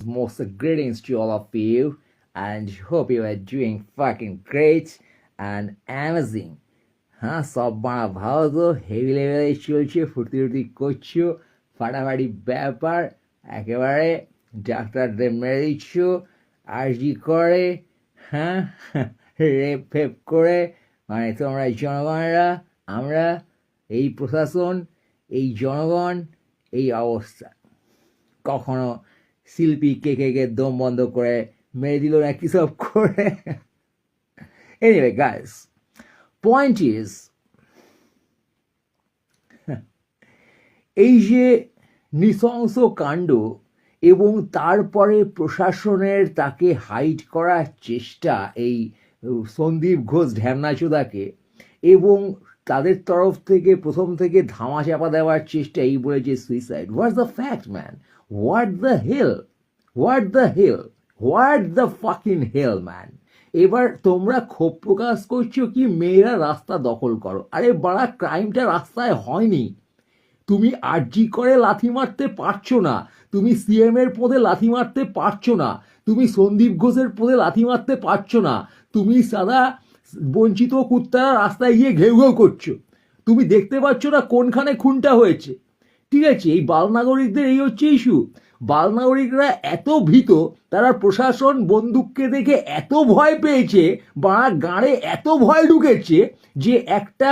Most greetings to all of you, and hope you are doing fucking great and amazing. হ্যাঁ, সব মারা ভালো তো, হেভি লেভেলে চলছে, ফুর্তি করছো, ফাটাফাটি ব্যাপার একেবারে। ডাক্তারদের মেরে দিচ্ছ, আরজি করে, হ্যাঁ, রেপ ফেপ করে, মানে তোমরা জনগণরা, আমরা, এই প্রশাসন, এই জনগণ, এই অবস্থা। কখনো শিল্পী কে দম বন্ধ করে মেরে দিল না কি সব করে। Anyway, guys, point is, এই যে নৃশংস কাণ্ড এবং তারপরে প্রশাসনের তাকে হাইড করার চেষ্টা, এই সন্দীপ ঘোষ ঢ্যামনাচোদাকে, এবং তাদের তরফ থেকে প্রথম থেকে ধামাচাপা দেওয়ার চেষ্টা, এই বলে যে suicide. What's the fact man? What the hell? What the hell? What the fucking hell man? এবার তোমরা ক্ষোভ প্রকাশ করছো কি মেয়েরা রাস্তা দখল করো। আরে বাড়া, ক্রাইমটা রাস্তায় হয়নি। তুমি আরজি করে লাথি মারতে পারছো না, তুমি সিএম এর পদে লাথি মারতে পারছো না, তুমি সন্দীপ ঘোষের পদে লাথি মারতে পারছো না, তুমি সাদা বঞ্চিত কুত্তারা রাস্তায় গিয়ে ঘেউ ঘেউ করছো। তুমি দেখতে পাচ্ছ না কোনখানে খুনটা হয়েছে। ঠিক আছে, এই বাল নাগরিকদের এই হচ্ছে ইস্যু। বাল নাগরিকরা এত ভীত, তারা প্রশাসন বন্দুককে দেখে এত ভয় পেয়েছে, বা গাঁড়ে এত ভয় ঢুকেছে যে একটা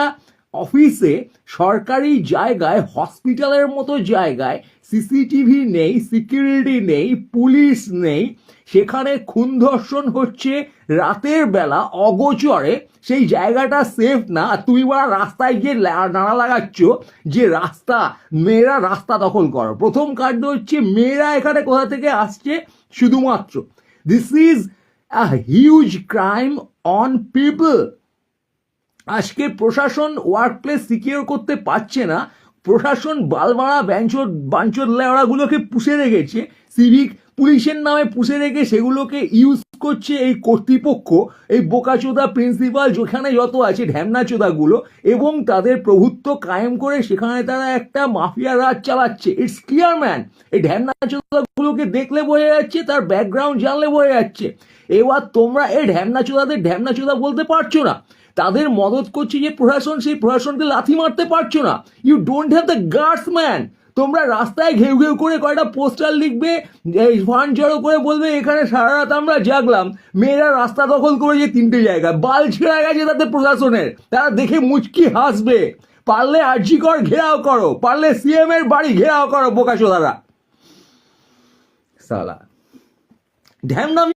অফিসে, সরকারি জায়গায়, হসপিটালের মতো জায়গায় সিসিটিভি নেই, সিকিউরিটি নেই, পুলিশ নেই, সেখানে খুন ধর্ষণ হচ্ছে রাতের বেলা অগোচরে, সেই জায়গাটা সেফ না। তুমি বলা রাস্তায় গিয়ে নাড়া লাগাচ্ছ যে রাস্তা, মেয়েরা রাস্তা দখল করো। প্রথম কাণ্ড হচ্ছে মেয়েরা এখানে কোথা থেকে আসছে, শুধুমাত্র this is a huge crime on people. আজকে প্রশাসন ওয়ার্ক প্লেস সিকিউর করতে পারছে না, প্রশাসন বালমারা বাঞ্চোর লেওড়াগুলোকে পুষে রেখেছে, সিভিক পুলিশের নামে পুষে রেখে সেগুলোকে ইউজ করছে এই কর্তৃপক্ষ, এই বোকাচোদা প্রিন্সিপাল যেখানে যত আছে ঢ্যামনাচোদাগুলো, এবং তাদের প্রভুত্ব কায়েম করে সেখানে তারা একটা মাফিয়া রাজ চালাচ্ছে। It's clear man. এই ঢ্যামনাচোদাগুলোকে দেখলে বোঝা যাচ্ছে, তার ব্যাকগ্রাউন্ড জানলে বোঝা যাচ্ছে। এবার তোমরা এই ঢ্যামনাচোদাদের ঢ্যামনাচোদা বলতে পারছো না, তাদের মদত করছে যে প্রশাসন, সেই প্রশাসনকে লাথি মারতে পারছো না। You don't have the guards man. তোমরা রাস্তায় ঘেউ ঘেউ করে কয়টা পোস্টার লিখবে, ফান্ড জড়ো করে বলবে এখানে সারা রাত আমরা জাগলাম, মেয়েরা রাস্তা দখল করেছে 3টে জায়গায়, বাল ছেঁড়া গেছে তাদের প্রশাসনের, তারা দেখে মুচকি হাসবে। পারলে আরজি কর ঘেরাও করো, পারলে সিএম এর বাড়ি ঘেরাও করো, বোকাচোদারা সালা ঢ্যামনাম